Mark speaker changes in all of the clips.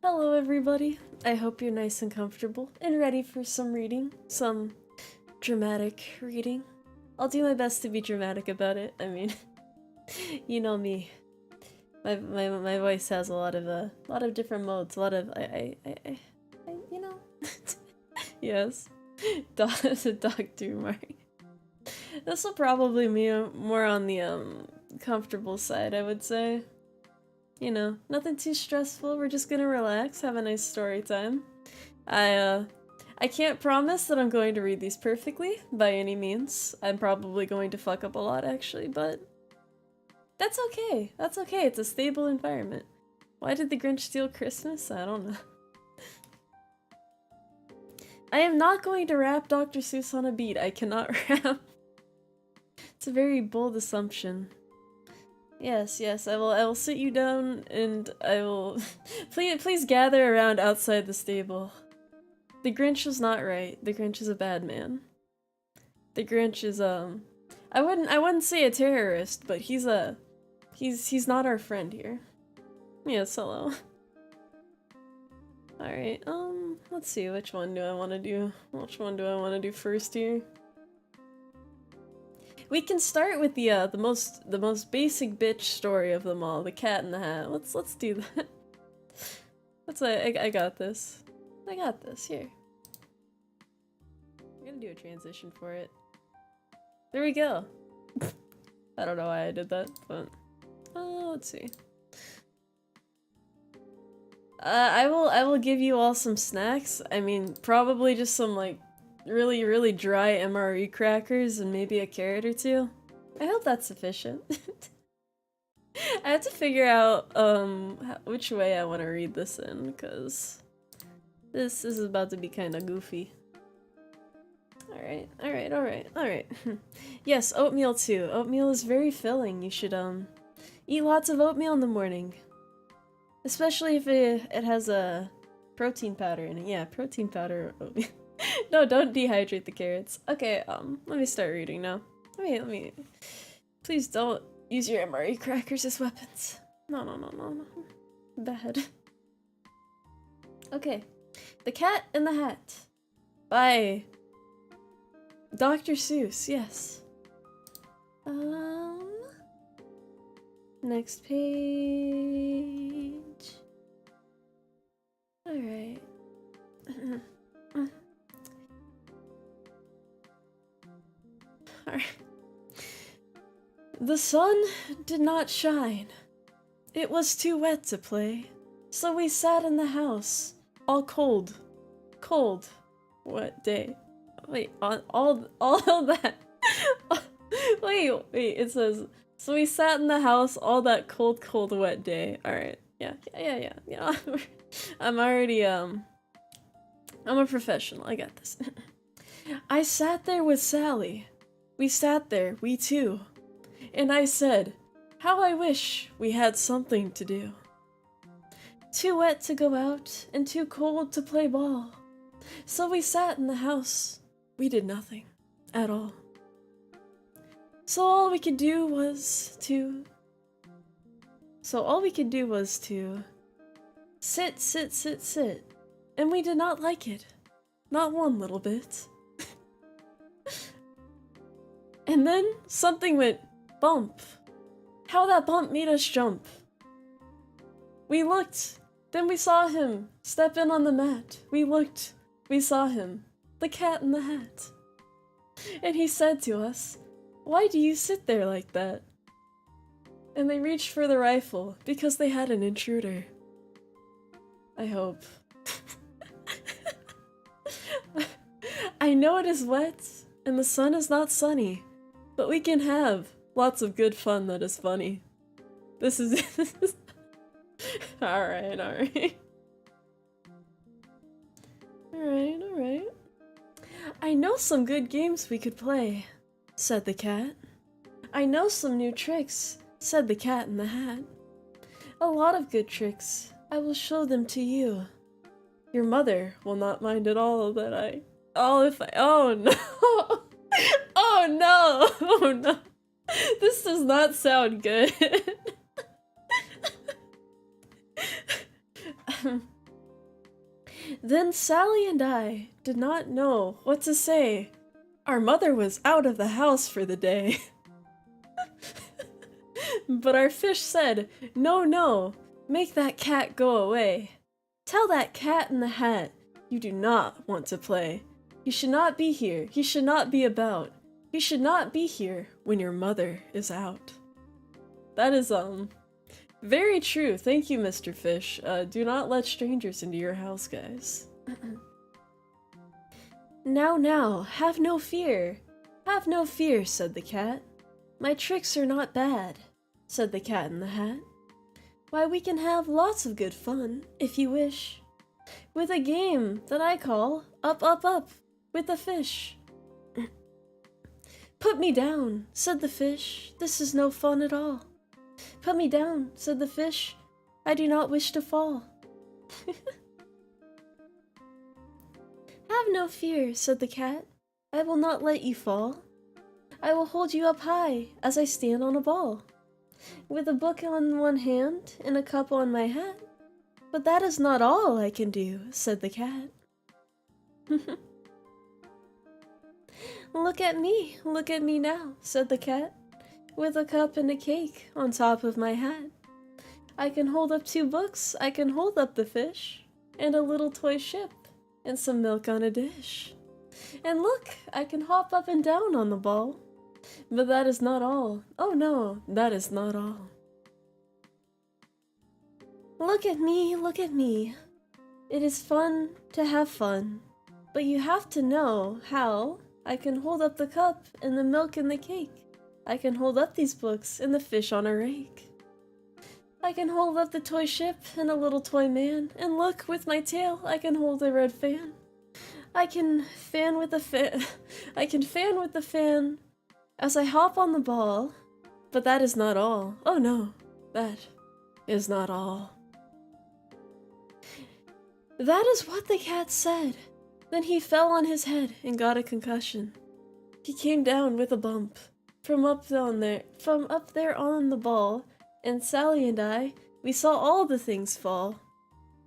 Speaker 1: Hello everybody, I hope you're nice and comfortable and ready for some reading, some dramatic reading. I'll do my best to be dramatic about it. I mean, you know me. My voice has a lot of different modes, a lot of, you know. Yes. Dr. Umari. This will probably be more on the, comfortable side, I would say. You know, nothing too stressful, we're just gonna relax, have a nice story time. I can't promise that I'm going to read these perfectly, by any means. I'm probably going to fuck up a lot, actually, but that's okay. That's okay, it's a stable environment. Why did the Grinch steal Christmas? I don't know. I am not going to rap Dr. Seuss on a beat. I cannot rap. It's a very bold assumption. Yes, I will sit you down and I will please gather around outside the stable. The Grinch was not right. The Grinch is a bad man. The Grinch is I wouldn't say a terrorist, but he's not our friend here. Yes, hello. Alright, let's see, which one do I want to do? Which one do I want to do first here? We can start with the most basic bitch story of them all, the Cat in the Hat. Let's do that. I got this. I got this, here. I'm gonna do a transition for it. There we go. I don't know why I did that, but let's see. I will give you all some snacks. I mean, probably just some like really dry MRE crackers and maybe a carrot or two. I hope that's sufficient. I have to figure out which way I want to read this in, because this is about to be kind of goofy. Alright. Yes, oatmeal too. Oatmeal is very filling. You should eat lots of oatmeal in the morning. Especially if it has a protein powder in it. Yeah, protein powder oatmeal. No, don't dehydrate the carrots. Okay, let me start reading now. Let me. Please don't use your MRE crackers as weapons. No. Bad. Okay. The Cat in the Hat. By Dr. Seuss, yes. Next page. Alright. The sun did not shine. It was too wet to play, so we sat in the house, all cold, wet day. Wait, all that. wait, it says, so we sat in the house all that cold, wet day. Alright, yeah. I'm already, I'm a professional, I got this. I sat there with Sally. We sat there, we two. And I said, how I wish we had something to do. Too wet to go out, and too cold to play ball. So we sat in the house. We did nothing. At all. So all we could do was to sit. And we did not like it. Not one little bit. And then something went bump. How that bump made us jump. We looked, then we saw him step in on the mat. We looked, we saw him, the Cat in the Hat. And he said to us, why do you sit there like that? And they reached for the rifle because they had an intruder. I hope. I know it is wet and the sun is not sunny. But we can have lots of good fun that is funny. This is Alright. Alright. I know some good games we could play, said the cat. I know some new tricks, said the Cat in the Hat. A lot of good tricks. I will show them to you. Your mother will not mind at all that oh no. Oh no! This does not sound good. Then Sally and I did not know what to say. Our mother was out of the house for the day. But our fish said, "No, no, make that cat go away. Tell that cat in the hat you do not want to play. He should not be here, he should not be about. He should not be here when your mother is out." That is, very true. Thank you, Mr. Fish. Do not let strangers into your house, guys. "Now, now, have no fear. Have no fear," said the cat. "My tricks are not bad," said the cat in the hat. "Why, we can have lots of good fun, if you wish, with a game that I call Up, Up, Up with the Fish." "Put me down," said the fish. "This is no fun at all." "Put me down," said the fish. "I do not wish to fall." "Have no fear," said the cat. "I will not let you fall. I will hold you up high as I stand on a ball, with a book on one hand and a cup on my hat. But that is not all I can do," said the cat. Look at me now," said the cat, "with a cup and a cake on top of my hat. I can hold up 2 books, I can hold up the fish, and a little toy ship, and some milk on a dish. And look, I can hop up and down on the ball. But that is not all. Oh no, that is not all. Look at me, look at me. It is fun to have fun, but you have to know how. I can hold up the cup and the milk and the cake. I can hold up these books and the fish on a rake. I can hold up the toy ship and a little toy man, and look, with my tail I can hold a red fan. I can fan with the fan as I hop on the ball, but that is not all. Oh no, that is not all." That is what the cat said. Then he fell on his head and got a concussion. He came down with a bump from up there on the ball, and Sally and I, we saw all the things fall.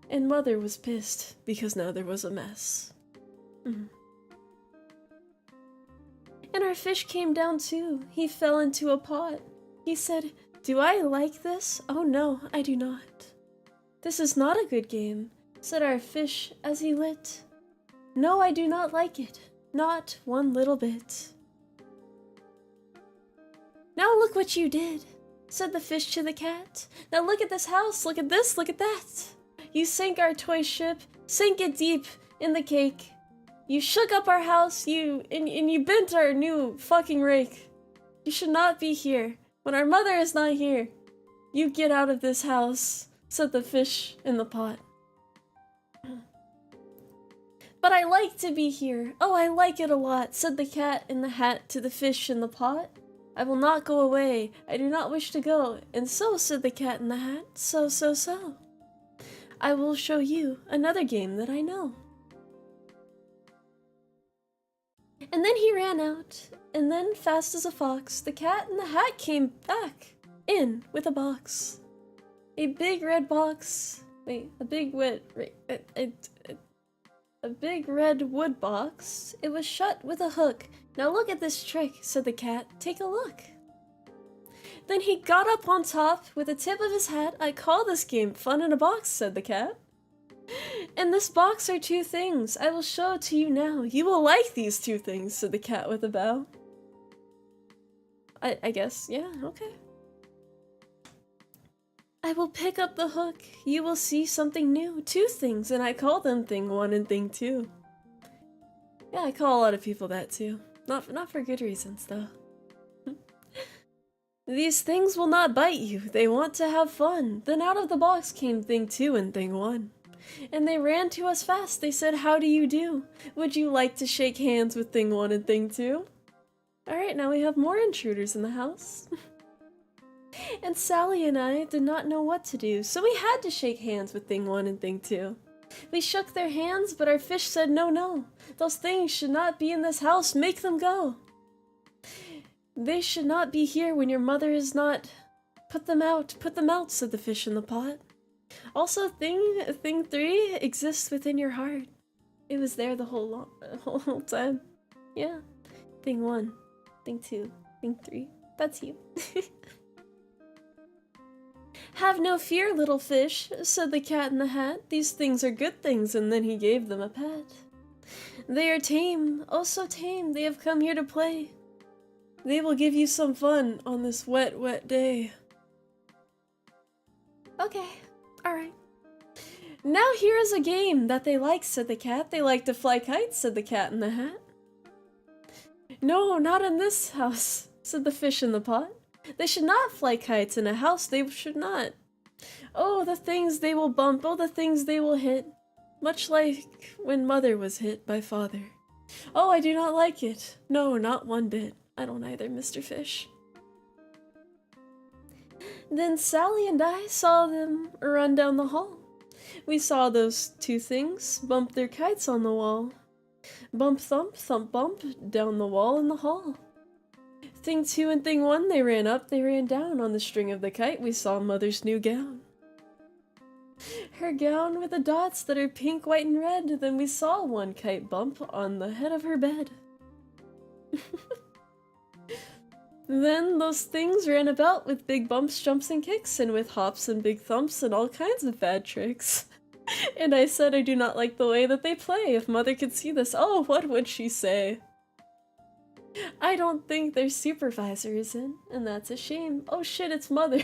Speaker 1: And Mother was pissed because now there was a mess. And our fish came down too. He fell into a pot. He said, "Do I like this? Oh no, I do not." "This is not a good game," said our fish as he lit. "No, I do not like it. Not one little bit." "Now look what you did," said the fish to the cat. "Now look at this house, look at this, look at that. You sank our toy ship, sank it deep in the cake. You shook up our house, and you bent our new fucking rake. You should not be here. When our mother is not here, you get out of this house," said the fish in the pot. "But I like to be here. Oh, I like it a lot," said the cat in the hat to the fish in the pot. "I will not go away. I do not wish to go. And so," said the cat in the hat, "so. I will show you another game that I know." And then he ran out, and then, fast as a fox, the cat in the hat came back in with a box. A big red box. Wait, a big red wood box. It was shut with a hook. "Now look at this trick," said the cat. "Take a look." Then he got up on top with the tip of his hat. "I call this game Fun in a Box," said the cat. "In this box are 2 things. I will show it to you now. You will like these 2 things," said the cat with a bow. I guess, yeah, okay. "I will pick up the hook. You will see something new. 2 things, and I call them Thing 1 and Thing 2. Yeah, I call a lot of people that too. Not for good reasons, though. "These things will not bite you. They want to have fun." Then out of the box came Thing 2 and Thing 1. And they ran to us fast. They said, "How do you do? Would you like to shake hands with Thing 1 and Thing 2? Alright, now we have more intruders in the house. And Sally and I did not know what to do, so we had to shake hands with Thing 1 and Thing 2. We shook their hands, but our fish said, "No, no. Those things should not be in this house. Make them go. They should not be here when your mother is not. Put them out, said the fish in the pot. Also, thing 3 exists within your heart. It was there the whole time. Yeah. Thing 1, thing 2, thing 3. That's you. Have no fear, little fish, said the Cat in the Hat. These things are good things, and then he gave them a pat. They are tame, oh so tame, they have come here to play. They will give you some fun on this wet, wet day. Okay, alright. Now here is a game that they like, said the cat. They like to fly kites, said the Cat in the Hat. No, not in this house, said the fish in the pot. They should not fly kites in a house, they should not. Oh, the things they will bump, oh, the things they will hit. Much like when mother was hit by father. Oh, I do not like it. No, not one bit. I don't either, Mr. Fish. Then Sally and I saw them run down the hall. We saw those two things bump their kites on the wall. Bump, thump, thump, bump, down the wall in the hall. Thing 2 and thing 1, they ran up, they ran down. On the string of the kite, we saw mother's new gown. Her gown with the dots that are pink, white, and red. Then we saw one kite bump on the head of her bed. Then those things ran about with big bumps, jumps, and kicks, and with hops and big thumps and all kinds of bad tricks. And I said I do not like the way that they play. If mother could see this, oh, what would she say? I don't think their supervisor is in, and that's a shame. Oh shit, it's mother.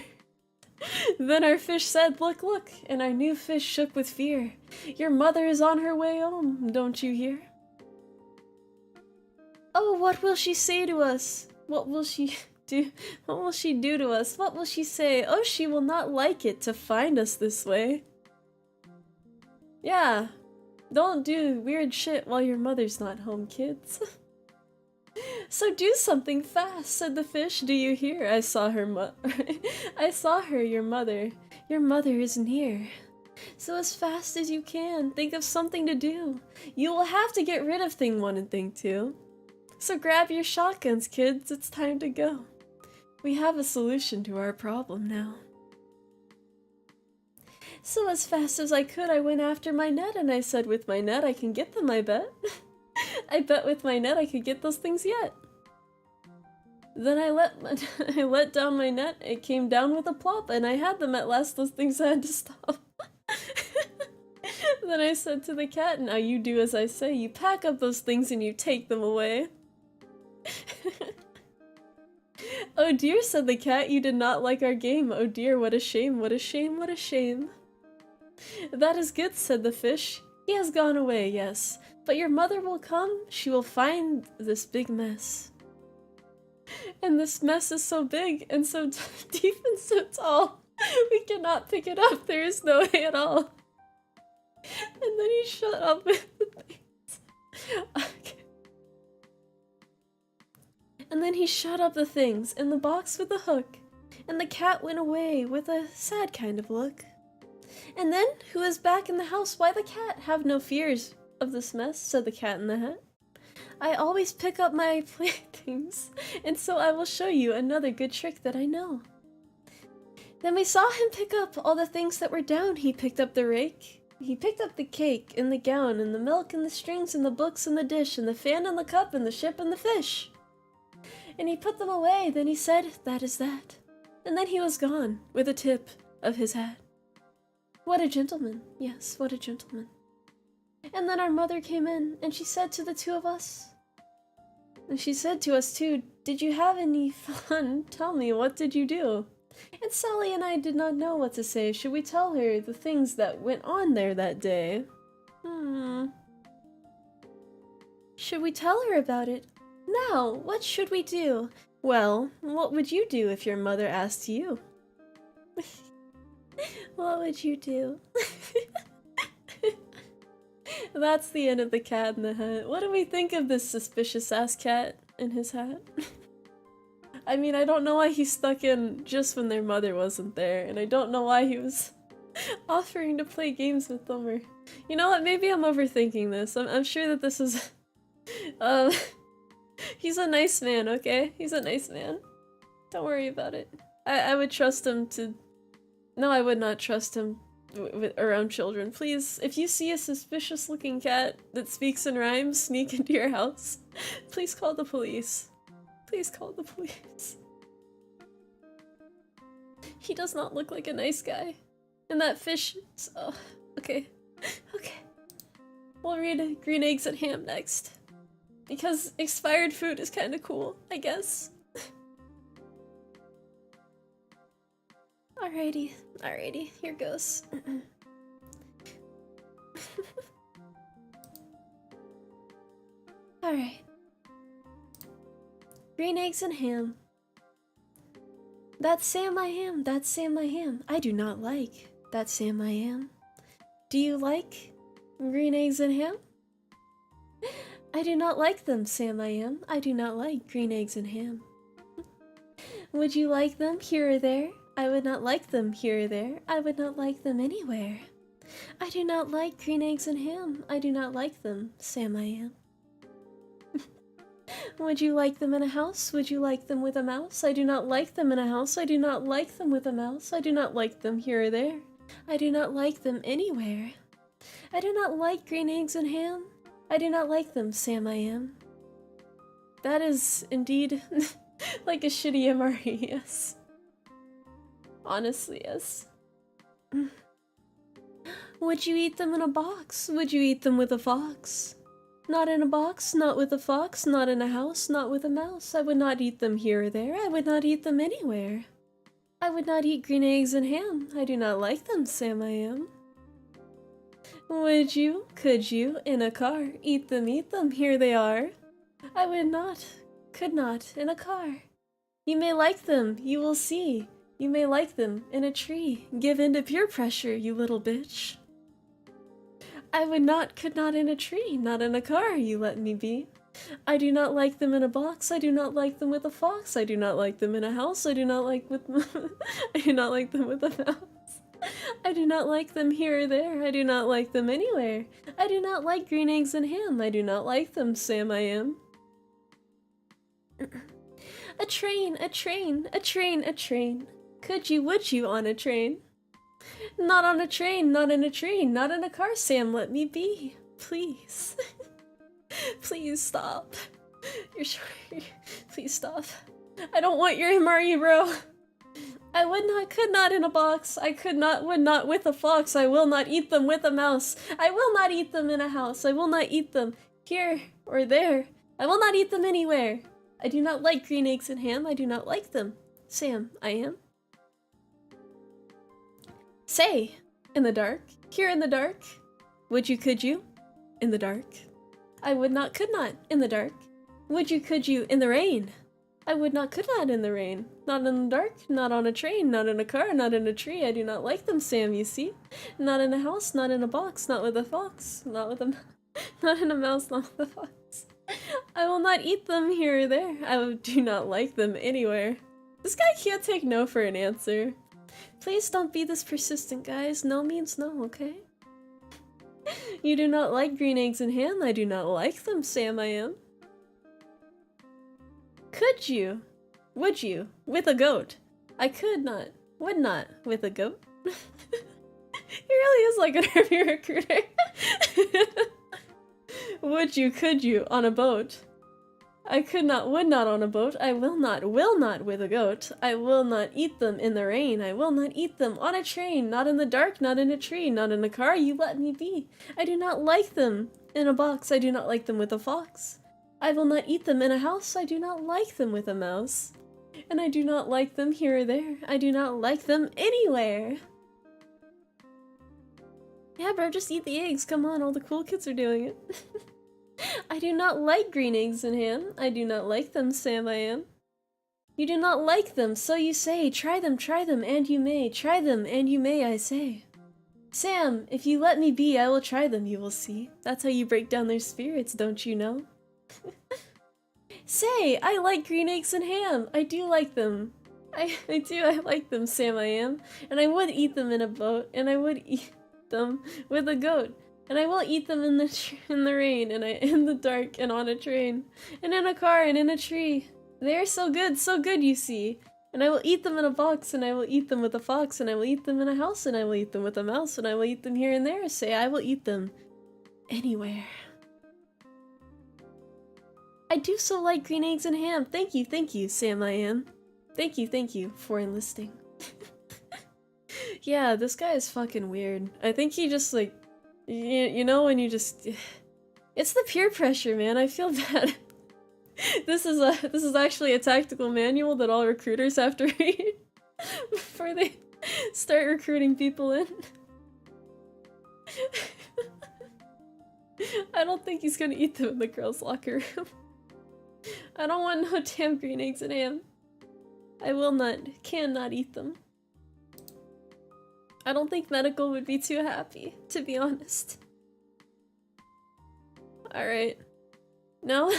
Speaker 1: Then our fish said, look, look, and our new fish shook with fear. Your mother is on her way home, don't you hear? Oh, what will she say to us? What will she do? What will she do to us? What will she say? Oh, she will not like it to find us this way. Yeah, don't do weird shit while your mother's not home, kids. So do something fast, said the fish. Do you hear? I saw her I saw her, your mother. Your mother is near. So as fast as you can, think of something to do. You will have to get rid of thing 1 and thing 2. So grab your shotguns, kids. It's time to go. We have a solution to our problem now. So as fast as I could, I went after my net, and I said, with my net I can get them, I bet. I bet with my net I could get those things yet. Then I let down my net, it came down with a plop, and I had them at last. Those things I had to stop. Then I said to the cat, now you do as I say, you pack up those things and you take them away. Oh dear, said the cat, you did not like our game. Oh dear, what a shame, what a shame, what a shame. That is good, said the fish. He has gone away, yes. But your mother will come, she will find this big mess. And this mess is so big and so deep and so tall, we cannot pick it up, there is no way at all. And then he shut up with the things. Okay. And then he shut up the things in the box with the hook, and the cat went away with a sad kind of look. And then, who is back in the house? Why, the cat. Have no fears of this mess, said the Cat in the Hat. I always pick up my playthings, and so I will show you another good trick that I know. Then we saw him pick up all the things that were down. He picked up the rake, he picked up the cake, and the gown, and the milk, and the strings, and the books, and the dish, and the fan, and the cup, and the ship, and the fish. And he put them away, then he said, that is that. And then he was gone, with a tip of his hat. What a gentleman, yes, what a gentleman. And then our mother came in, and she said to the two of us, and she said to us too, did you have any fun? Tell me, what did you do? And Sally and I did not know what to say. Should we tell her the things that went on there that day? Should we tell her about it? Now, what should we do? Well, what would you do if your mother asked you? What would you do? That's the end of the Cat in the Hat. What do we think of this suspicious-ass cat in his hat? I mean, I don't know why he stuck in just when their mother wasn't there, and I don't know why he was offering to play games with them, or... You know what, maybe I'm overthinking this. I'm sure that this is... He's a nice man, okay? He's a nice man. Don't worry about it. I would trust him to... No, I would not trust him around children. Please, if you see a suspicious looking cat that speaks in rhymes sneak into your house, please call the police. Please call the police. He does not look like a nice guy. And that fish... Oh, okay. Okay. We'll read Green Eggs and Ham next. Because expired food is kind of cool, I guess. Alrighty, alrighty, here goes. Alright. Green Eggs and Ham. That's Sam I am, that's Sam I am. I do not like that Sam I am. Do you like green eggs and ham? I do not like them, Sam I am. I do not like green eggs and ham. Would you like them here or there? I would not like them here or there. I would not like them anywhere. I do not like green eggs and ham. I do not like them, Sam I am. Would you like them in a house? Would you like them with a mouse? I do not like them in a house. I do not like them with a mouse. I do not like them here or there. I do not like them anywhere. I do not like green eggs and ham. I do not like them, Sam I am. That is indeed like a shitty MRE, yes. Honestly, yes. Would you eat them in a box? Would you eat them with a fox? Not in a box, not with a fox, not in a house, not with a mouse. I would not eat them here or there. I would not eat them anywhere. I would not eat green eggs and ham. I do not like them, Sam I am. Would you, could you, in a car, eat them, here they are. I would not, could not, in a car. You may like them, you will see. You may like them in a tree. Give in to peer pressure, you little bitch. I would not, could not in a tree, not in a car, you let me be. I do not like them in a box, I do not like them with a fox, I do not like them in a house, I do not like with I do not like them with a mouse. I do not like them here or there, I do not like them anywhere. I do not like green eggs and ham, I do not like them, Sam I am. A train, a train, a train, a train. Could you, would you on a train? Not on a train, not in a tree, not in a car, Sam, let me be. Please. Please stop. You're sure? Please stop. I don't want your MRE, bro. I would not, could not in a box. I could not, would not with a fox. I will not eat them with a mouse. I will not eat them in a house. I will not eat them here or there. I will not eat them anywhere. I do not like green eggs and ham. I do not like them. Sam, I am. Say, in the dark, here in the dark. Would you, could you, in the dark. I would not, could not, in the dark. Would you, could you, in the rain. I would not, could not, in the rain. Not in the dark, not on a train, not in a car, not in a tree. I do not like them, Sam, you see. Not in a house, not in a box, not with a fox, not with a not in a mouse, not with a fox. I will not eat them here or there. I do not like them anywhere. This guy can't take no for an answer. Please don't be this persistent, guys. No means no, okay? You do not like green eggs and ham. I do not like them, Sam I am. Could you? Would you? With a goat. I could not. Would not. With a goat. He really is like an army recruiter. Would you? Could you? On a boat. I could not, would not on a boat. I will not with a goat. I will not eat them in the rain. I will not eat them on a train. Not in the dark, not in a tree, not in a car. You let me be. I do not like them in a box. I do not like them with a fox. I will not eat them in a house. I do not like them with a mouse. And I do not like them here or there. I do not like them anywhere. Yeah, bro, just eat the eggs. Come on, all the cool kids are doing it. I do not like green eggs and ham. I do not like them, Sam I am. You do not like them, so you say. Try them, and you may. Try them, and you may, I say. Sam, if you let me be, I will try them, you will see. That's how you break down their spirits, don't you know? Say, I like green eggs and ham. I do like them. I like them, Sam I am. And I would eat them in a boat, and I would eat them with a goat. And I will eat them in the rain, and in the dark, and on a train, and in a car, and in a tree. They are so good, you see. And I will eat them in a box, and I will eat them with a fox, and I will eat them in a house, and I will eat them with a mouse, and I will eat them here and there. Say, I will eat them anywhere. I do so like green eggs and ham. Thank you, Sam I am. Thank you for enlisting. Yeah, this guy is fucking weird. I think he just like, you know when you just, it's the peer pressure, man. I feel bad. This is actually a tactical manual that all recruiters have to read before they start recruiting people in. I don't think he's gonna eat them in the girls' locker room. I don't want no damn green eggs and ham. I will not, cannot eat them. I don't think medical would be too happy, to be honest. Alright. Now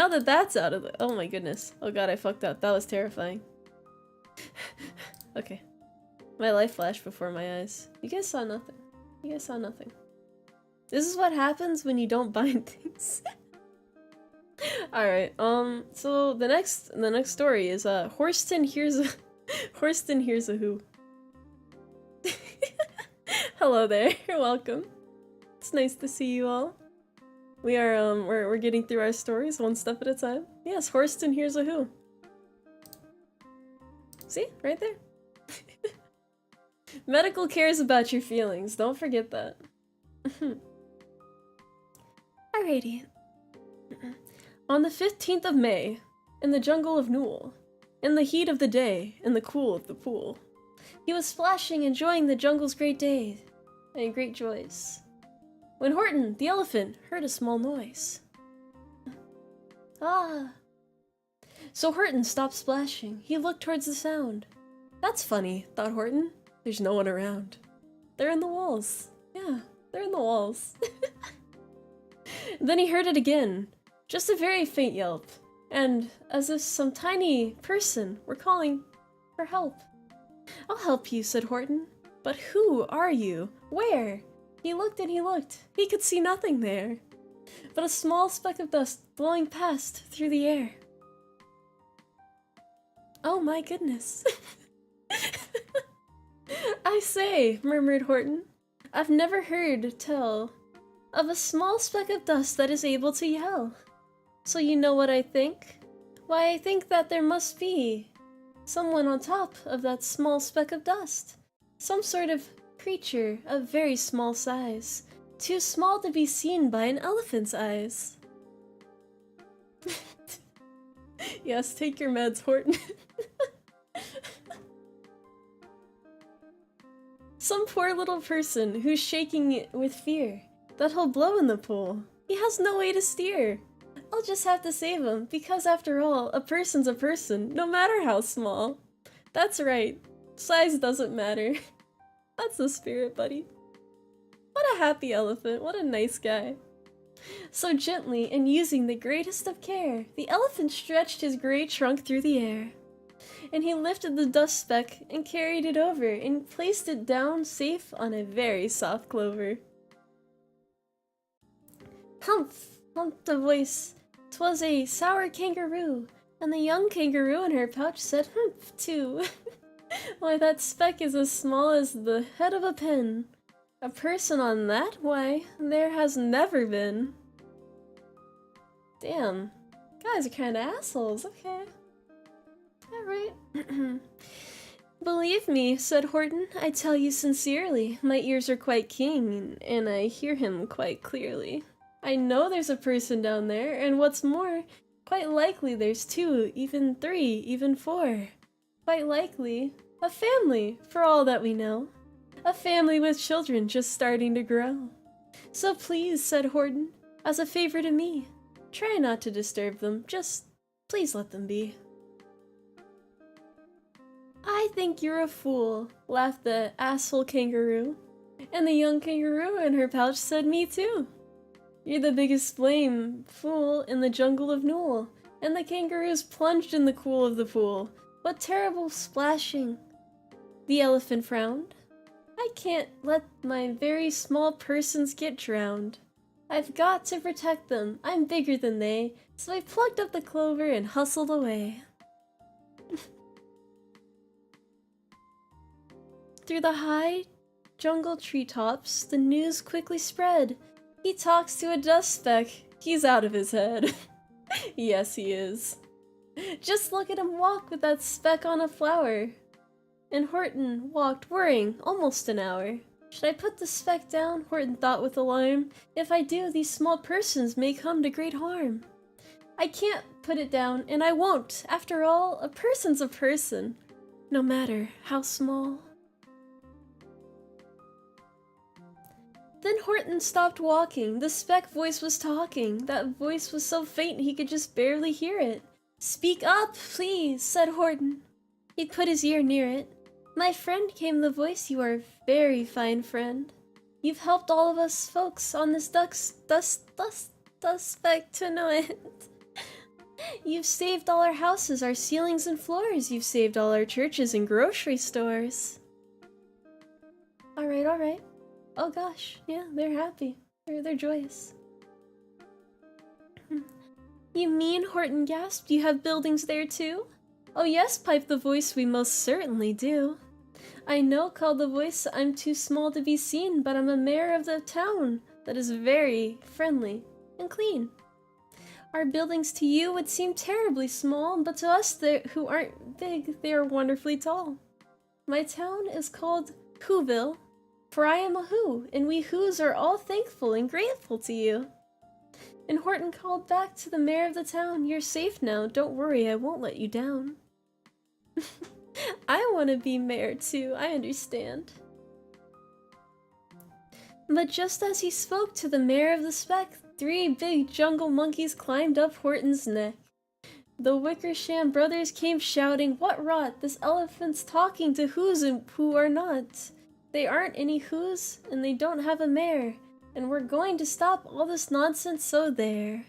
Speaker 1: that that's out of the- oh my goodness. Oh god, I fucked up. That was terrifying. Okay. My life flashed before my eyes. You guys saw nothing. You guys saw nothing. This is what happens when you don't bind things. Alright, so the next story is, Horston hears a who. Hello there, you're welcome. It's nice to see you all. We are, we're getting through our stories one step at a time. Yes, Horston hears a who. See? Right there. Medical cares about your feelings, don't forget that. Alrighty. On the 15th of May, in the jungle of Newell, in the heat of the day, in the cool of the pool, he was splashing, enjoying the jungle's great day and great joys, when Horton, the elephant, heard a small noise. Ah! So Horton stopped splashing. He looked towards the sound. That's funny, thought Horton. There's no one around. They're in the walls. Yeah, they're in the walls. Then he heard it again. Just a very faint yelp, and as if some tiny person were calling for help. I'll help you, said Horton. But who are you? Where? He looked and he looked. He could see nothing there, but a small speck of dust blowing past through the air. Oh my goodness. I say, murmured Horton, I've never heard tell of a small speck of dust that is able to yell. So you know what I think? Why, I think that there must be someone on top of that small speck of dust. Some sort of creature of very small size. Too small to be seen by an elephant's eyes. Yes, take your meds, Horton. Some poor little person who's shaking with fear that he'll blow in the pool. He has no way to steer. I'll just have to save him, because after all, a person's a person, no matter how small. That's right. Size doesn't matter. That's the spirit, buddy. What a happy elephant. What a nice guy. So gently, and using the greatest of care, the elephant stretched his gray trunk through the air. And he lifted the dust speck and carried it over and placed it down safe on a very soft clover. Humph! Humphed a voice. 'Twas a sour kangaroo, and the young kangaroo in her pouch said humph too. Why, that speck is as small as the head of a pin. A person on that? Why, there has never been. Damn. Guys are kinda assholes, okay. Alright. Believe me, said Horton, I tell you sincerely, my ears are quite keen, and I hear him quite clearly. I know there's a person down there, and what's more, quite likely there's 2, even 3, even 4. Quite likely, a family, for all that we know. A family with children just starting to grow. So please, said Horton, as a favor to me, try not to disturb them, just please let them be. I think you're a fool, laughed the asshole kangaroo. And the young kangaroo in her pouch said, me too. You're the biggest blame fool in the jungle of Newell. And the kangaroos plunged in the cool of the pool. What terrible splashing! The elephant frowned. I can't let my very small persons get drowned. I've got to protect them. I'm bigger than they. So I plucked up the clover and hustled away. Through the high jungle treetops, the news quickly spread. He talks to a dust speck. He's out of his head. Yes, he is. Just look at him walk with that speck on a flower. And Horton walked, worrying, almost an hour. Should I put the speck down? Horton thought with alarm. If I do, these small persons may come to great harm. I can't put it down, and I won't. After all, a person's a person, no matter how small. Then Horton stopped walking. The speck voice was talking. That voice was so faint he could just barely hear it. Speak up, please, said Horton. He put his ear near it. My friend, came the voice, you are a very fine friend. You've helped all of us folks on this dust speck to know it. You've saved all our houses, our ceilings and floors. You've saved all our churches and grocery stores. Alright, alright. Oh gosh, yeah, they're happy. They're joyous. You mean, Horton gasped, you have buildings there too? Oh yes, piped the voice, we most certainly do. I know, called the voice, I'm too small to be seen, but I'm a mayor of the town that is very friendly and clean. Our buildings to you would seem terribly small, but to us who aren't big, they are wonderfully tall. My town is called Whoville, for I am a Who, and we Whos are all thankful and grateful to you. And Horton called back to the mayor of the town, you're safe now, don't worry, I won't let you down. I want to be mayor too, I understand. But just as he spoke to the mayor of the speck, 3 big jungle monkeys climbed up Horton's neck. The Wickersham brothers came shouting, what rot, this elephant's talking to Whos and who are not. They aren't any Whos, and they don't have a mayor, and we're going to stop all this nonsense, so there.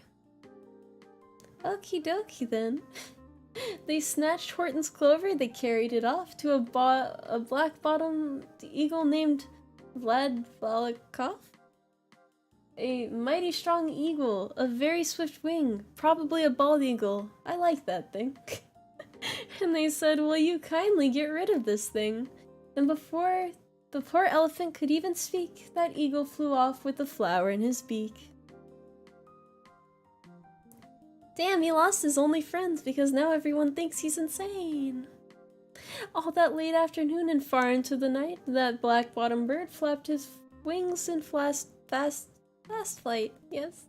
Speaker 1: Okie dokie then. They snatched Horton's clover, they carried it off to a black-bottomed eagle named Vlad Volokov. A mighty strong eagle, a very swift wing, probably a bald eagle. I like that thing. And they said, will you kindly get rid of this thing? And before the poor elephant could even speak, that eagle flew off with the flower in his beak. Damn, he lost his only friends because now everyone thinks he's insane. All that late afternoon and far into the night, that black-bottomed bird flapped his wings in fast flight, yes.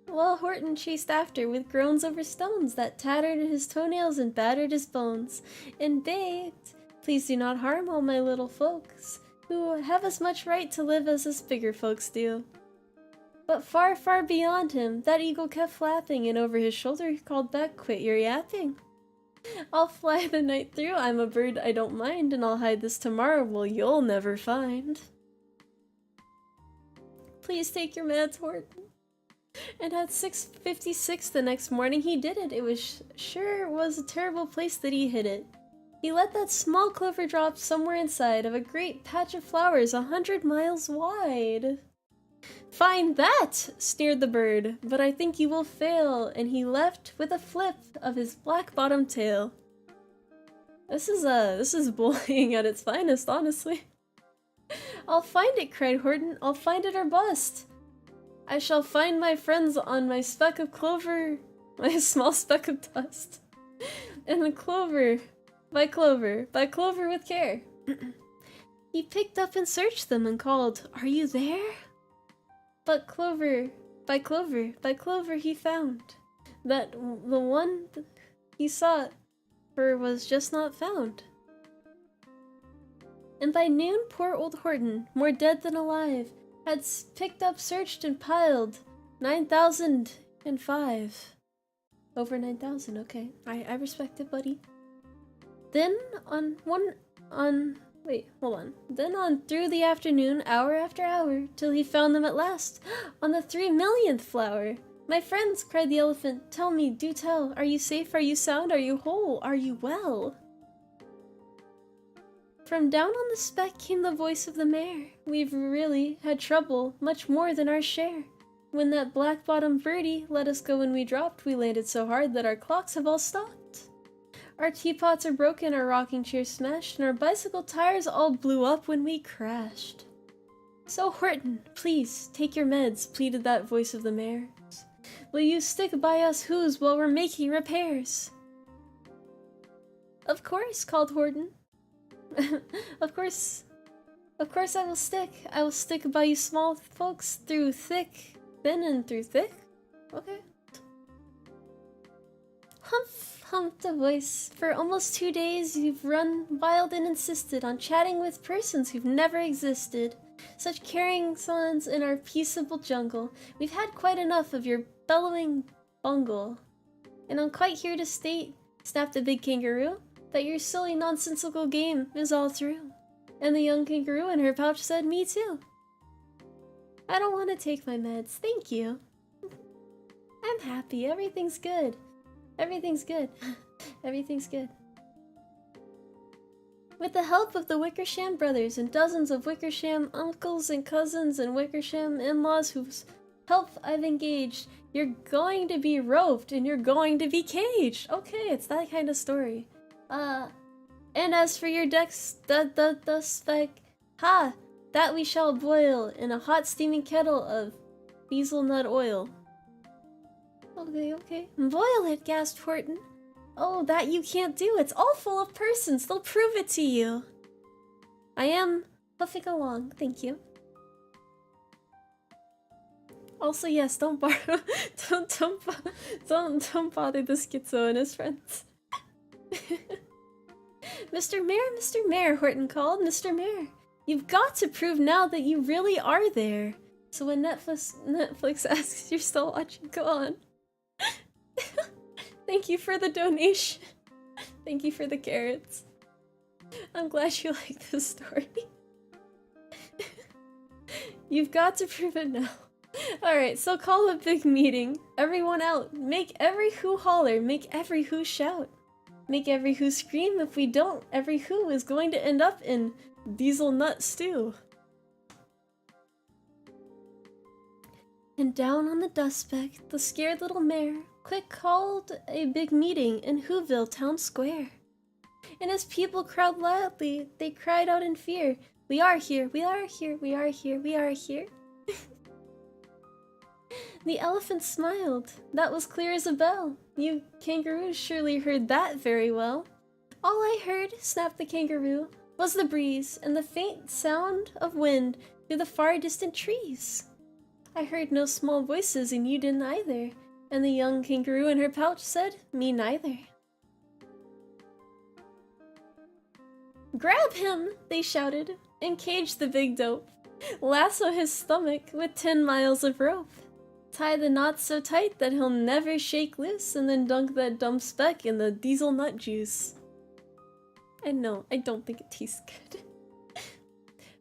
Speaker 1: While Horton chased after with groans over stones that tattered his toenails and battered his bones, and begged, please do not harm all my little folks, who have as much right to live as us bigger folks do. But far, far beyond him, that eagle kept flapping, and over his shoulder he called back, quit your yapping. I'll fly the night through, I'm a bird I don't mind, and I'll hide this tomorrow, well you'll never find. Please take your meds, Horton. And at 6:56 the next morning he did it. It was sure was a terrible place that he hid it. He let that small clover drop somewhere inside of a great patch of flowers 100 miles wide. Find that, sneered the bird, but I think you will fail, and he left with a flip of his black-bottomed tail. This is bullying at its finest, honestly. I'll find it, cried Horton. I'll find it or bust. I shall find my friends on my speck of clover, my small speck of dust. And the clover, by clover with care. He picked up and searched them and called, are you there? But clover, by clover he found that the one he sought for was just not found. And by noon poor old Horton, more dead than alive, had picked up, searched, and piled 9,005. Over 9,000, okay. I respect it, buddy. Then Then on through the afternoon, hour after hour, till he found them at last, on the 3 millionth flower. My friends, cried the elephant, tell me, do tell, are you safe, are you sound, are you whole, are you well? From down on the speck came the voice of the mayor. We've really had trouble, much more than our share. When that black-bottomed birdie let us go when we dropped, we landed so hard that our clocks have all stopped. Our teapots are broken, our rocking chairs smashed, and our bicycle tires all blew up when we crashed. So Horton, please, take your meds, pleaded that voice of the mayor's. Will you stick by us who's while we're making repairs? Of course, called Horton. Of course I will stick. I will stick by you small folks through thick, thin and through thick. Okay. Humph, humphed a voice. For almost 2 days you've run wild and insisted on chatting with persons who've never existed. Such carrying sons in our peaceable jungle. We've had quite enough of your bellowing bungle. And I'm quite here to state, snapped the big kangaroo, that your silly nonsensical game is all through. And the young kangaroo in her pouch said, me too. I don't want to take my meds, thank you. I'm happy, everything's good. Everything's good. Everything's good. With the help of the Wickersham brothers and dozens of Wickersham uncles and cousins and Wickersham in-laws whose help I've engaged, you're going to be roped and you're going to be caged. Okay, it's that kind of story. And as for your spec, ha! That we shall boil in a hot steaming kettle of hazelnut oil. Okay, okay. Boil it, gasped Horton. Oh, that you can't do. It's all full of persons. They'll prove it to you. I am puffing along. Thank you. Also, yes, don't borrow. don't bother the schizo and his friends. Mr. Mayor, Horton called. Mr. Mayor, you've got to prove now that you really are there. So when Netflix asks you're still watching, go on. Thank you for the donation. Thank you for the carrots. I'm glad you like this story. You've got to prove it now. Alright, so call a big meeting. Everyone out. Make every who holler. Make every who shout. Make every who scream. If we don't, every who is going to end up in diesel nut stew. And down on the dust speck, the scared little mayor quick called a big meeting in Whoville Town Square. And as people crowd loudly, they cried out in fear, we are here, we are here, we are here, we are here. The elephant smiled. That was clear as a bell. You kangaroos surely heard that very well. All I heard, snapped the kangaroo, was the breeze and the faint sound of wind through the far distant trees. I heard no small voices and you didn't either. And the young kangaroo in her pouch said, me neither. Grab him, they shouted, and cage the big dope. Lasso his stomach with 10 miles of rope. Tie the knots so tight that he'll never shake loose, and then dunk that dumb speck in the diesel nut juice. And no, I don't think it tastes good.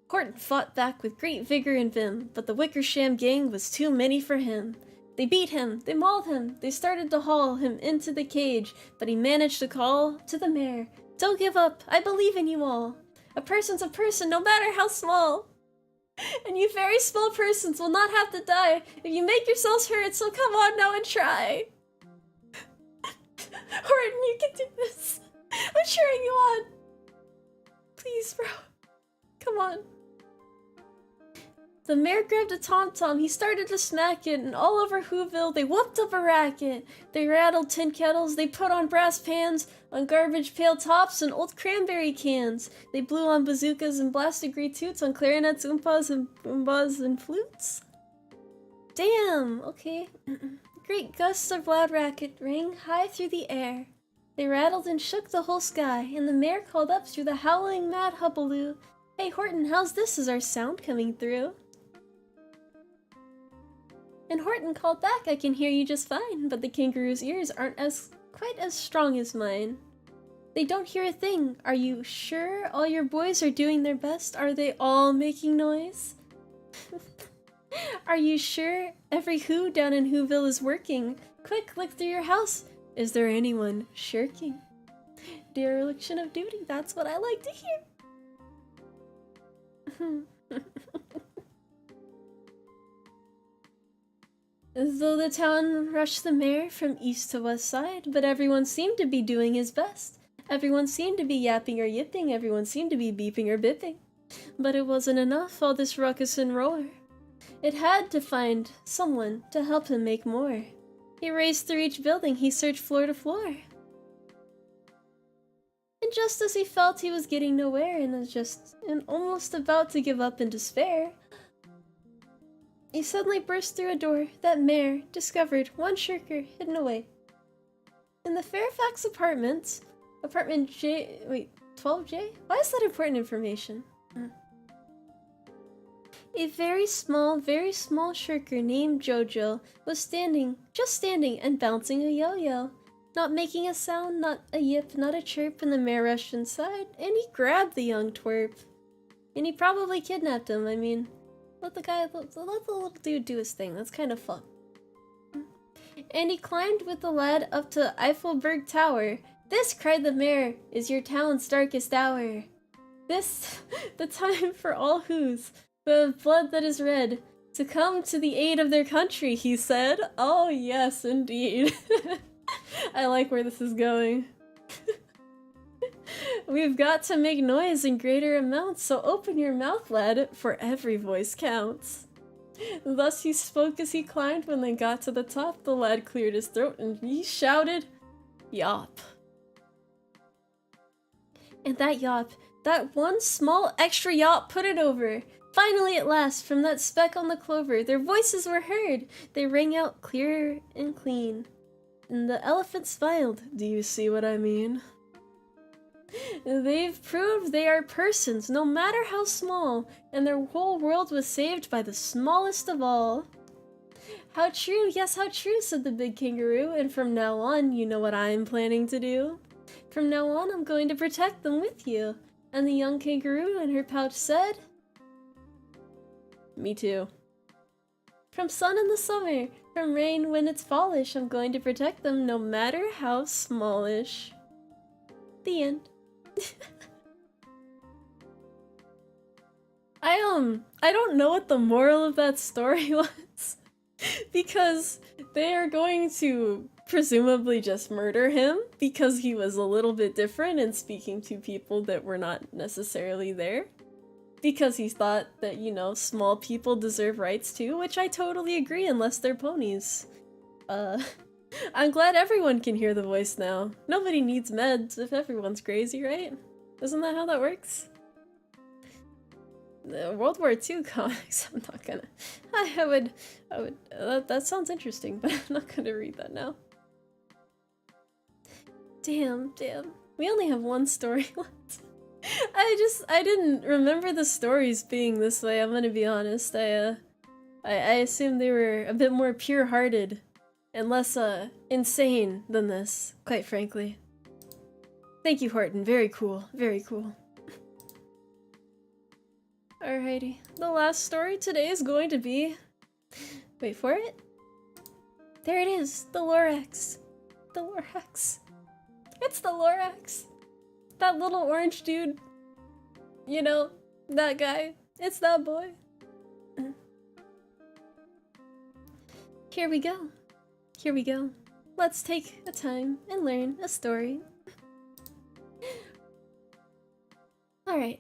Speaker 1: Horton fought back with great vigor and vim, but the Wickersham gang was too many for him. They beat him, they mauled him, they started to haul him into the cage, but he managed to call to the mayor, don't give up, I believe in you all. A person's a person, no matter how small. And you very small persons will not have to die if you make yourselves heard, so come on now and try. Horton, you can do this. I'm cheering you on. Please, bro. Come on. The mayor grabbed a tom-tom, he started to smack it, and all over Whoville they whooped up a racket. They rattled tin kettles, they put on brass pans, on garbage pail tops and old cranberry cans. They blew on bazookas and blasted great toots on clarinets, oompas, and boombas, and flutes. Damn, okay. Great gusts of loud racket rang high through the air. They rattled and shook the whole sky, and the mayor called up through the howling mad hubbub, hey Horton, how's this? Is our sound coming through? And Horton called back, I can hear you just fine, but the kangaroo's ears aren't quite as strong as mine. They don't hear a thing. Are you sure all your boys are doing their best? Are they all making noise? Are you sure every who down in Whoville is working? Quick, look through your house. Is there anyone shirking? Dereliction of duty, that's what I like to hear. Though the town rushed the mayor from east to west side, but everyone seemed to be doing his best. Everyone seemed to be yapping or yipping, everyone seemed to be beeping or bipping. But it wasn't enough, all this ruckus and roar. It had to find someone to help him make more. He raced through each building, he searched floor to floor. And just as he felt he was getting nowhere and almost about to give up in despair, he suddenly burst through a door that Mare discovered one shirker hidden away. In the Fairfax apartment 12J? Why is that important information? A very small shirker named Jojo was just standing and bouncing a yo-yo. Not making a sound, not a yip, not a chirp, and the Mare rushed inside, and he grabbed the young twerp. And he probably kidnapped him, I mean, let the little dude do his thing, that's kind of fun. And he climbed with the lad up to Eiffelberg Tower. "This," cried the Mare, "is your town's darkest hour. This, the time for all who's who have blood that is red, to come to the aid of their country," he said. Oh yes, indeed. I like where this is going. "We've got to make noise in greater amounts, so open your mouth, lad, for every voice counts." Thus he spoke as he climbed. When they got to the top, the lad cleared his throat and he shouted, "Yop." And that yop, that one small extra yop, put it over. Finally, at last, from that speck on the clover, their voices were heard. They rang out clear and clean. And the elephant smiled. "Do you see what I mean? They've proved they are persons, no matter how small, and their whole world was saved by the smallest of all." "How true, yes, how true," said the big kangaroo, "and from now on, you know what I'm planning to do? From now on, I'm going to protect them with you." And the young kangaroo in her pouch said, "Me too. From sun in the summer, from rain when it's fallish, I'm going to protect them no matter how smallish." The end. I don't know what the moral of that story was, because they are going to presumably just murder him because he was a little bit different and speaking to people that were not necessarily there. Because he thought that, you know, small people deserve rights too, which I totally agree unless they're ponies. I'm glad everyone can hear the voice now. Nobody needs meds if everyone's crazy, right? Isn't that how that works? The World War II comics, I'm not gonna... I would... that sounds interesting, but I'm not gonna read that now. Damn. We only have one story left. I didn't remember the stories being this way, I'm gonna be honest. I assumed they were a bit more pure-hearted and less, insane than this, quite frankly. Thank you, Horton. Very cool. Very cool. Alrighty. The last story today is going to be... Wait for it. There it is. The Lorax. The Lorax. It's the Lorax. That little orange dude. You know, that guy. It's that boy. Here we go. Here we go. Let's take a time and learn a story. Alright.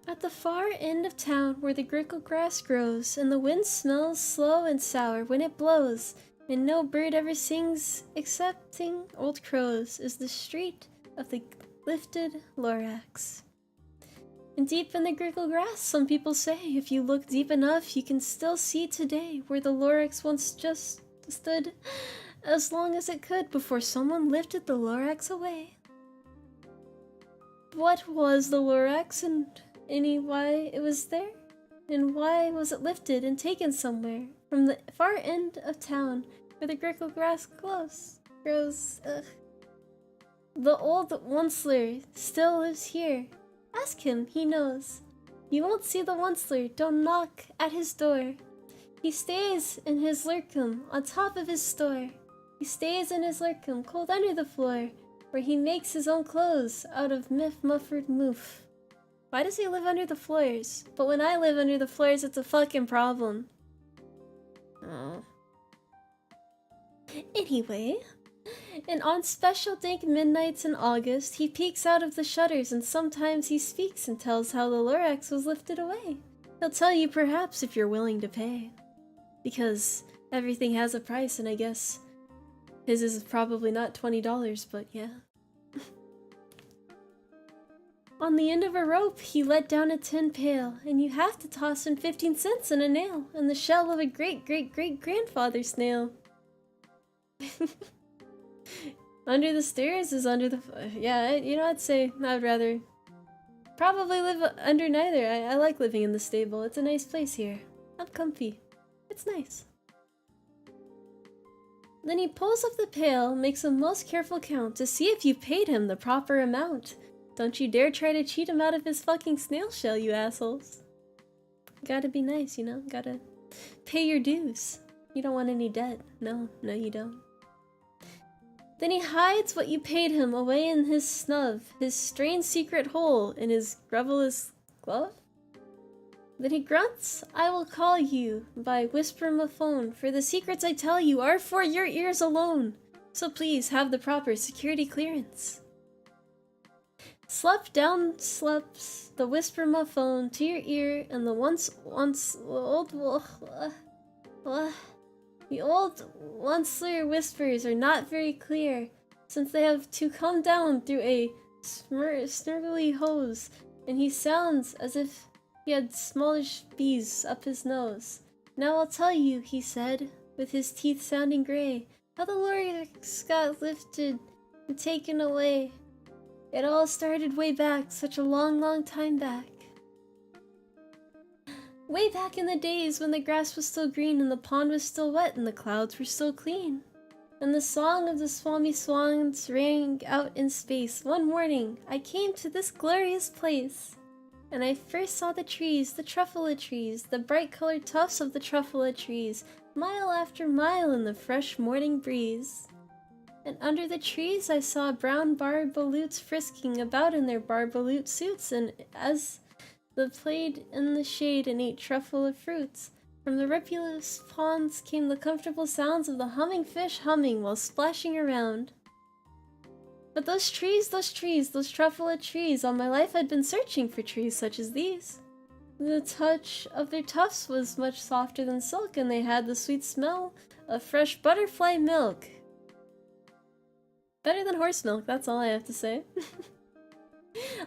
Speaker 1: At the far end of town where the grickle grass grows and the wind smells slow and sour when it blows and no bird ever sings excepting old crows is the street of the lifted Lorax. And deep in the grickle grass, some people say, if you look deep enough, you can still see today where the Lorax once just stood as long as it could before someone lifted the Lorax away. What was the Lorax and why it was there? And why was it lifted and taken somewhere from the far end of town where the grickle grass grows? The old Onceler still lives here. Ask him, he knows. You won't see the Onceler, don't knock at his door. He stays in his lurkum on top of his store. He stays in his lurkum cold under the floor, where he makes his own clothes out of muffled moof. Why does he live under the floors? But when I live under the floors, it's a fucking problem. Oh. Anyway, And on special dank midnights in August, he peeks out of the shutters and sometimes he speaks and tells how the Lorax was lifted away. He'll tell you perhaps if you're willing to pay. Because everything has a price, and I guess his is probably not $20, but yeah. On the end of a rope, he let down a tin pail, and you have to toss in 15 cents and a nail, and the shell of a great-great-great-grandfather snail. Under the stairs is under the... yeah, you know, I'd say I'd rather probably live under neither. I like living in the stable. It's a nice place here. I'm comfy. It's nice. Then he pulls up the pail, makes a most careful count to see if you paid him the proper amount. Don't you dare try to cheat him out of his fucking snail shell, you assholes. Gotta be nice, you know? Gotta pay your dues. You don't want any debt. No, you don't. Then he hides what you paid him away in his snub, his strange secret hole in his grubbelous glove. Then he grunts, I will call you by whisper-ma-phone, for the secrets I tell you are for your ears alone. So please have the proper security clearance. Slep down sleps the whisper-ma-phone to your ear, and the old once-clear whispers are not very clear, since they have to come down through a snurgly hose, and he sounds as if he had smallish bees up his nose. Now I'll tell you, he said, with his teeth sounding gray, how the Lorax got lifted and taken away. It all started way back, such a long time back. Way back in the days when the grass was still green and the pond was still wet and the clouds were still clean. And the song of the Swami Swans rang out in space. One morning, I came to this glorious place. And I first saw the trees, the truffula trees, the bright-colored tufts of the truffula trees, mile after mile in the fresh morning breeze. And under the trees I saw brown barbaloots frisking about in their barbaloot suits, and as they played in the shade and ate truffula fruits, from the rippulous ponds came the comfortable sounds of the humming fish humming while splashing around. But those trees, those truffula trees, all my life I'd been searching for trees such as these. The touch of their tufts was much softer than silk, and they had the sweet smell of fresh butterfly milk. Better than horse milk, that's all I have to say.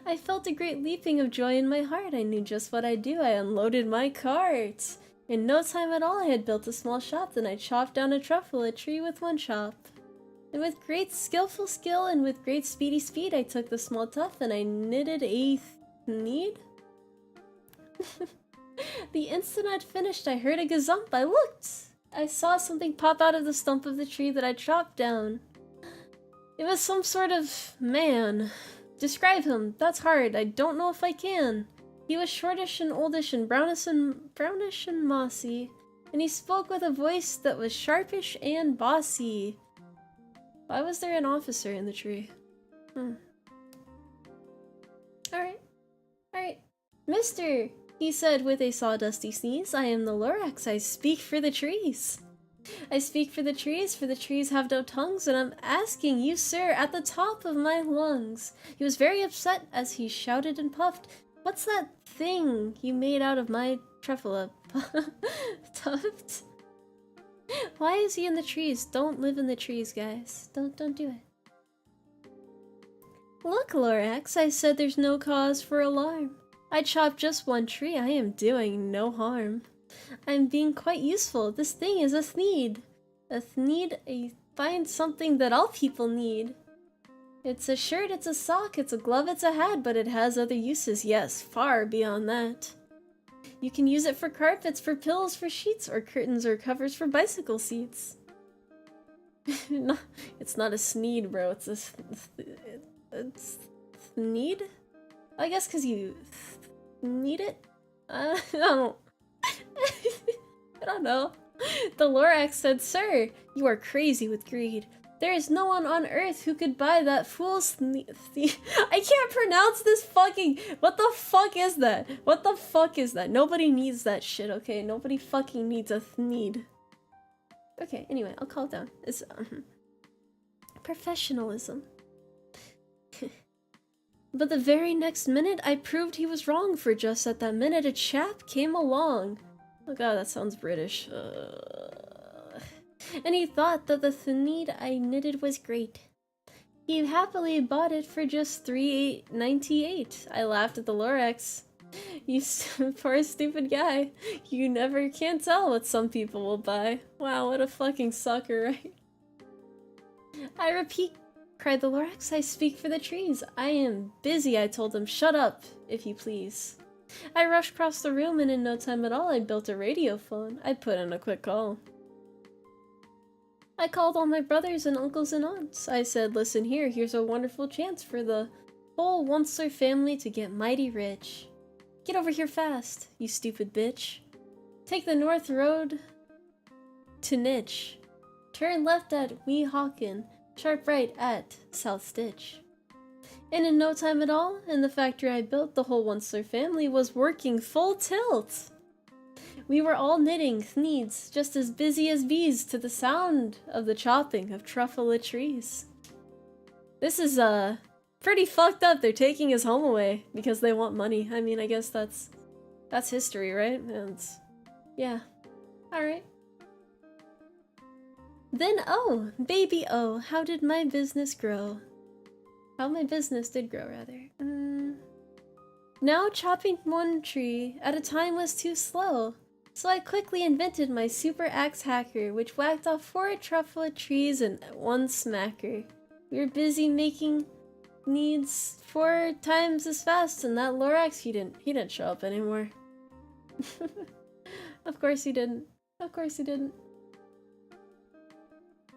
Speaker 1: I felt a great leaping of joy in my heart. I knew just what I'd do. I unloaded my cart. In no time at all I had built a small shop, then I chopped down a truffula tree with one chop. And with great skillful skill and with great speedy speed I took the small tuft and I knitted a need. The instant I'd finished I heard a gazump. I looked. I saw something pop out of the stump of the tree that I chopped down. It was some sort of man. Describe him. That's hard. I don't know if I can. He was shortish and oldish and brownish and mossy, and he spoke with a voice that was sharpish and bossy. Why was there an officer in the tree? Alright. Mister, he said with a sawdusty sneeze, I am the Lorax. I speak for the trees. I speak for the trees have no tongues, and I'm asking you, sir, at the top of my lungs. He was very upset as he shouted and puffed, what's that thing you made out of my truffula tuft? Why is he in the trees? Don't live in the trees, guys. Don't do it. Look, Lorax, I said there's no cause for alarm. I chopped just one tree. I am doing no harm. I'm being quite useful. This thing is a thneed. Find something that all people need. It's a shirt, it's a sock, it's a glove, it's a hat, but it has other uses, yes, far beyond that. You can use it for carpets, for pillows, for sheets, or curtains, or covers for bicycle seats. No, it's not a sneed, bro. It's it's thneed? I guess because you need it? I don't know. The Lorax said, Sir, you are crazy with greed. There is no one on earth who could buy that fool's I can't pronounce this fucking... What the fuck is that? What the fuck is that? Nobody needs that shit, okay? Nobody fucking needs a thneed. Okay, anyway, I'll calm down. It's, professionalism. But the very next minute, I proved he was wrong, for just at that minute, a chap came along. Oh god, that sounds British. And he thought that the thneed I knitted was great. He happily bought it for just $3.98. I laughed at the Lorax. You poor stupid guy. You never can tell what some people will buy. Wow, what a fucking sucker, right? I repeat, cried the Lorax, I speak for the trees. I am busy, I told him. Shut up, if you please. I rushed across the room, and in no time at all, I built a radio phone. I put in a quick call. I called all my brothers and uncles and aunts. I said, listen here, here's a wonderful chance for the whole Onceler family to get mighty rich. Get over here fast, you stupid bitch. Take the north road to Nitch. Turn left at Weehawken, sharp right at South Stitch. And in no time at all, in the factory I built, the whole Onceler family was working full tilt. We were all knitting thneeds, just as busy as bees, to the sound of the chopping of truffle trees. This is, pretty fucked up. They're taking his home away because they want money. I mean, I guess that's history, right? And, yeah. Alright. Then, oh, baby, oh, how did my business grow? How my business did grow, rather. Now chopping one tree at a time was too slow. So I quickly invented my super axe hacker, which whacked off 4 truffle trees and 1 smacker. We were busy making needs 4 times as fast, and that Lorax, he didn't show up anymore. Of course he didn't. Of course he didn't.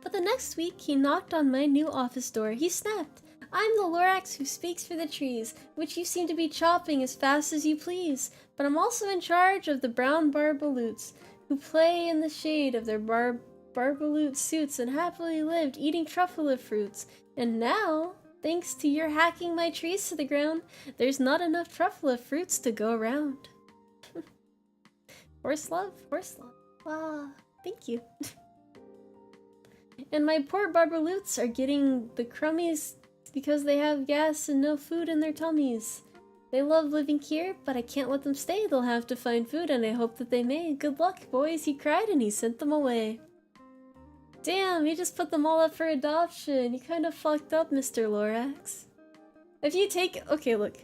Speaker 1: But the next week, he knocked on my new office door. He snapped, I'm the Lorax who speaks for the trees, which you seem to be chopping as fast as you please. But I'm also in charge of the brown barbaloots, who play in the shade of their barbaloot suits and happily lived eating truffle fruits. And now, thanks to your hacking my trees to the ground, there's not enough truffle fruits to go around. Horse love, horse love. Ah, thank you. And my poor barbaloots are getting the crummies because they have gas and no food in their tummies. They love living here, but I can't let them stay. They'll have to find food, and I hope that they may. Good luck, boys, he cried, and he sent them away. Damn, he just put them all up for adoption. You kind of fucked up, Mr. Lorax. If you take... Okay, look.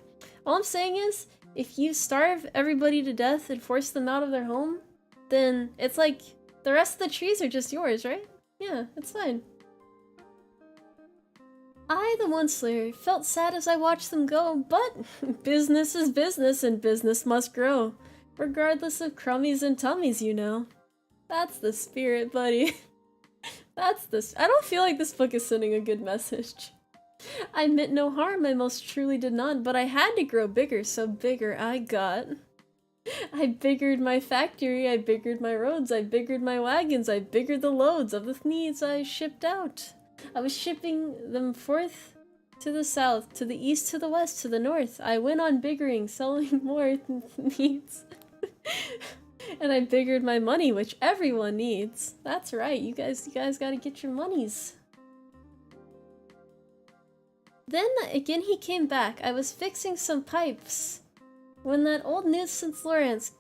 Speaker 1: All I'm saying is, if you starve everybody to death and force them out of their home, then it's like the rest of the trees are just yours, right? Yeah, it's fine. I, the Onceler, felt sad as I watched them go, but business is business and business must grow, regardless of crummies and tummies, you know. That's the spirit, buddy. That's the... I don't feel like this book is sending a good message. I meant no harm, I most truly did not, but I had to grow bigger, so bigger I got. I biggered my factory, I biggered my roads, I biggered my wagons, I biggered the loads of the thneeds I shipped out. I was shipping them forth to the south, to the east, to the west, to the north. I went on biggering, selling more needs. And I biggered my money, which everyone needs. That's right, you guys gotta get your monies. Then again he came back. I was fixing some pipes when that old nuisance Lorax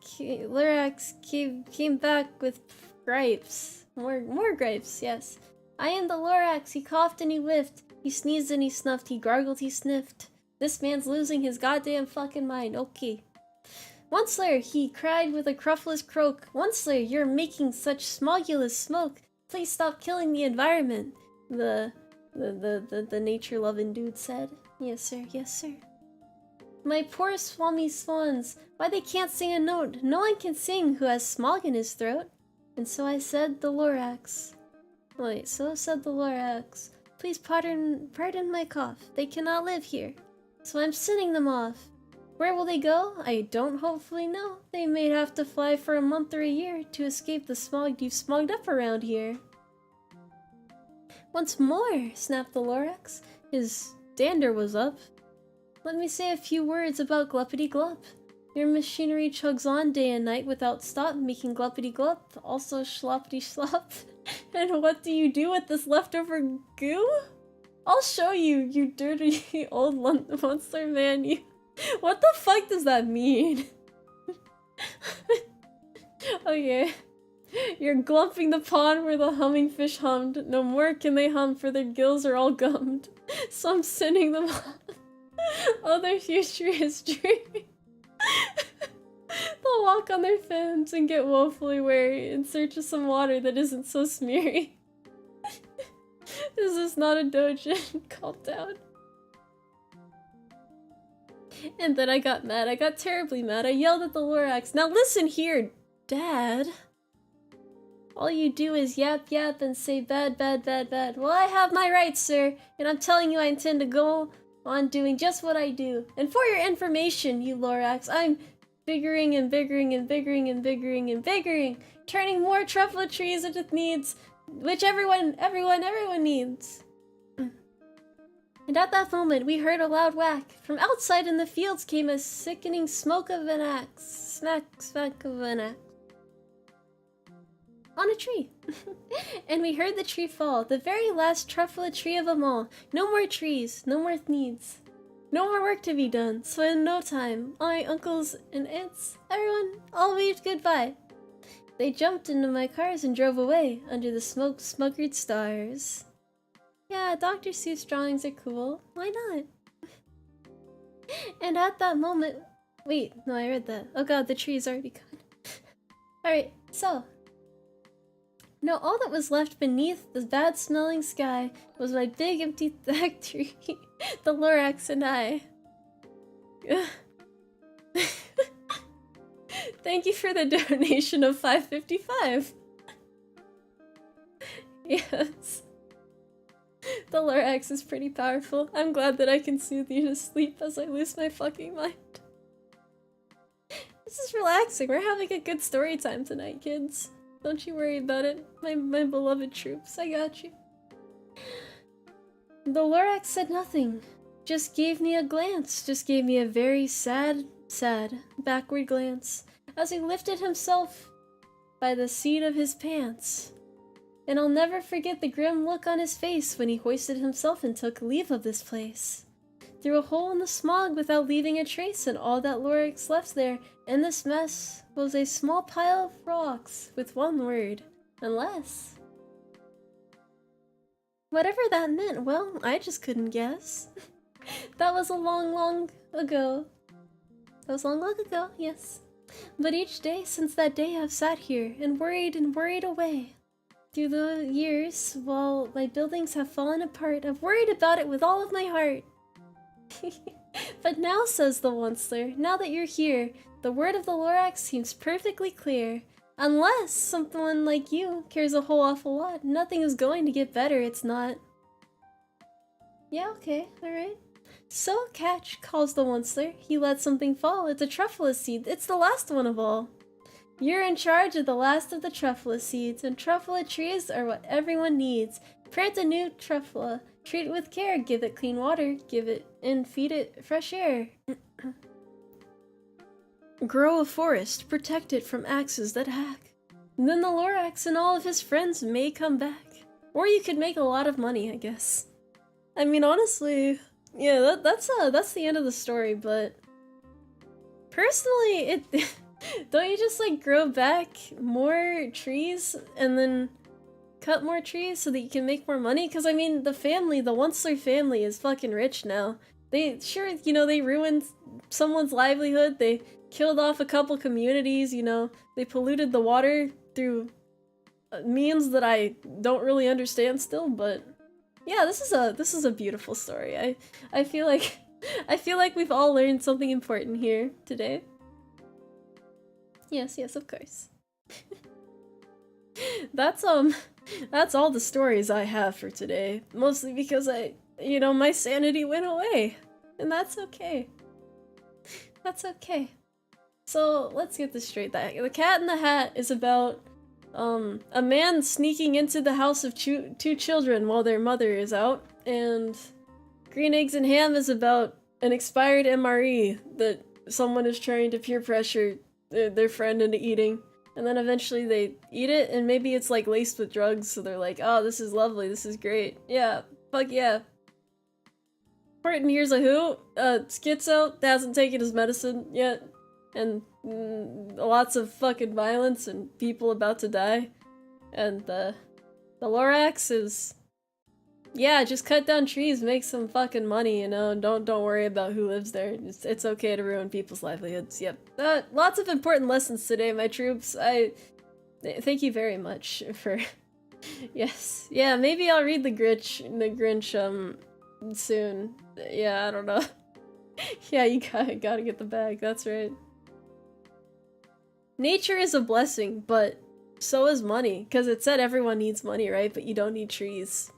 Speaker 1: came back with gripes. More gripes, yes. I am the Lorax, he coughed and he whiffed. He sneezed and he snuffed, he gargled, he sniffed. This man's losing his goddamn fucking mind, okay. Onceler, he cried with a cruffless croak. Onceler, you're making such smogulous smoke. Please stop killing the environment. The nature-loving dude said. Yes, sir, yes, sir. My poor Swami Swans, why they can't sing a note. No one can sing who has smog in his throat. And so I said the Lorax. Wait, so said the Lorax. Please pardon my cough. They cannot live here. So I'm sending them off. Where will they go? I don't hopefully know. They may have to fly for a month or a year to escape the smog you've smogged up around here. Once more, snapped the Lorax. His dander was up. Let me say a few words about Gluppity Glup. Your machinery chugs on day and night without stop, making Gluppity Glup, also Schloppity Schlop. And what do you do with this leftover goo? I'll show you, you dirty old monster man, you. What the fuck does that mean? Okay. You're glumping the pond where the humming fish hummed. No more can they hum, for their gills are all gummed. So I'm sending them on. Oh, their future history. They'll walk on their fins and get woefully weary in search of some water that isn't so smeary. This is not a dojin. Calm down. And then I got mad. I got terribly mad. I yelled at the Lorax. Now listen here, Dad. All you do is yap yap and say bad, bad, bad, bad. Well, I have my rights, sir. And I'm telling you I intend to go on doing just what I do. And for your information, you Lorax, I'm biggering and biggering and biggering and biggering and biggering. Turning more truffle trees into needs, which everyone needs. And at that moment, we heard a loud whack. From outside in the fields came a sickening smoke of an axe. Smack, smack of an axe. On a tree. And we heard the tree fall, the very last truffle tree of them all. No more trees, no more needs. No more work to be done, so in no time, my uncles and aunts, everyone, all waved goodbye. They jumped into my cars and drove away under the smoke-smuggered stars. Yeah, Dr. Seuss drawings are cool. Why not? And at that moment... Wait, no, I read that. Oh god, the tree's already gone. Alright, so... No, all that was left beneath the bad-smelling sky was my big empty factory, the Lorax and I. Thank you for the donation of $5.55. Yes. The Lorax is pretty powerful. I'm glad that I can soothe you to sleep as I lose my fucking mind. This is relaxing. We're having a good story time tonight, kids. Don't you worry about it, my beloved troops. I got you. The Lorax said nothing. Just gave me a glance. Just gave me a very sad, backward glance as he lifted himself by the seat of his pants. And I'll never forget the grim look on his face when he hoisted himself and took leave of this place. Through a hole in the smog without leaving a trace, and all that Lorax left there in this mess was a small pile of rocks with one word, unless. Whatever that meant, well, I just couldn't guess. That was a long ago. That was long ago, yes. But each day since that day I've sat here and worried away. Through the years, while my buildings have fallen apart, I've worried about it with all of my heart. But now, says the Onceler, now that you're here, the word of the Lorax seems perfectly clear. Unless someone like you cares a whole awful lot, nothing is going to get better, it's not. Yeah, okay, alright. So, catch, calls the Onceler. He let something fall. It's a truffle seed. It's the last one of all. You're in charge of the last of the truffle seeds, and truffle trees are what everyone needs. Plant a new truffle. Treat it with care. Give it clean water. Give it and feed it fresh air. Grow a forest. Protect it from axes that hack. And then the Lorax and all of his friends may come back. Or you could make a lot of money, I guess. I mean, honestly, yeah, that's the end of the story, but personally, don't you just like grow back more trees and then cut more trees so that you can make more money? Because I mean, the Onceler family is fucking rich now. They sure, you know, they ruined someone's livelihood. They killed off a couple communities, you know. They polluted the water through means that I don't really understand still, but yeah, this is a beautiful story. I feel like we've all learned something important here today. Yes, of course. That's all the stories I have for today. Mostly because my sanity went away. And that's okay. That's okay. So, let's get this straight. The Cat in the Hat is about a man sneaking into the house of two children while their mother is out, and Green Eggs and Ham is about an expired MRE that someone is trying to peer pressure their friend into eating, and then eventually they eat it, and maybe it's like laced with drugs, so they're like, oh, this is lovely, this is great, yeah, fuck yeah, Important here's a who. Schizo hasn't taken his medicine yet. And lots of fucking violence and people about to die. And the Lorax is, yeah, just cut down trees, make some fucking money, you know, and don't worry about who lives there. It's okay to ruin people's livelihoods. Yep. Lots of important lessons today, my troops. Thank you very much for yes. Yeah, maybe I'll read the Grinch soon. Yeah, I don't know. Yeah, you gotta get the bag, that's right. Nature is a blessing, but so is money, because it said everyone needs money, right? But you don't need trees.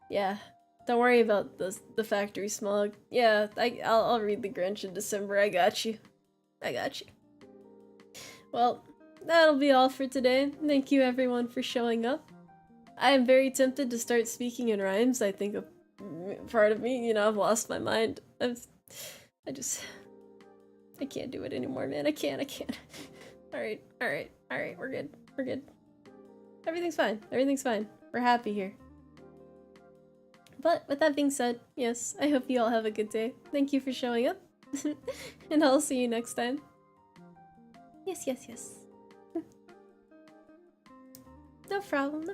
Speaker 1: Yeah. Don't worry about the factory smog. Yeah, I'll read the Grinch in December. I got you. I got you. Well, that'll be all for today. Thank you everyone for showing up. I am very tempted to start speaking in rhymes. I think a part of me, you know, I've lost my mind. I can't do it anymore, man. I can't. Alright, we're good. Everything's fine. We're happy here. But with that being said, yes, I hope you all have a good day. Thank you for showing up. And I'll see you next time. Yes. No problem.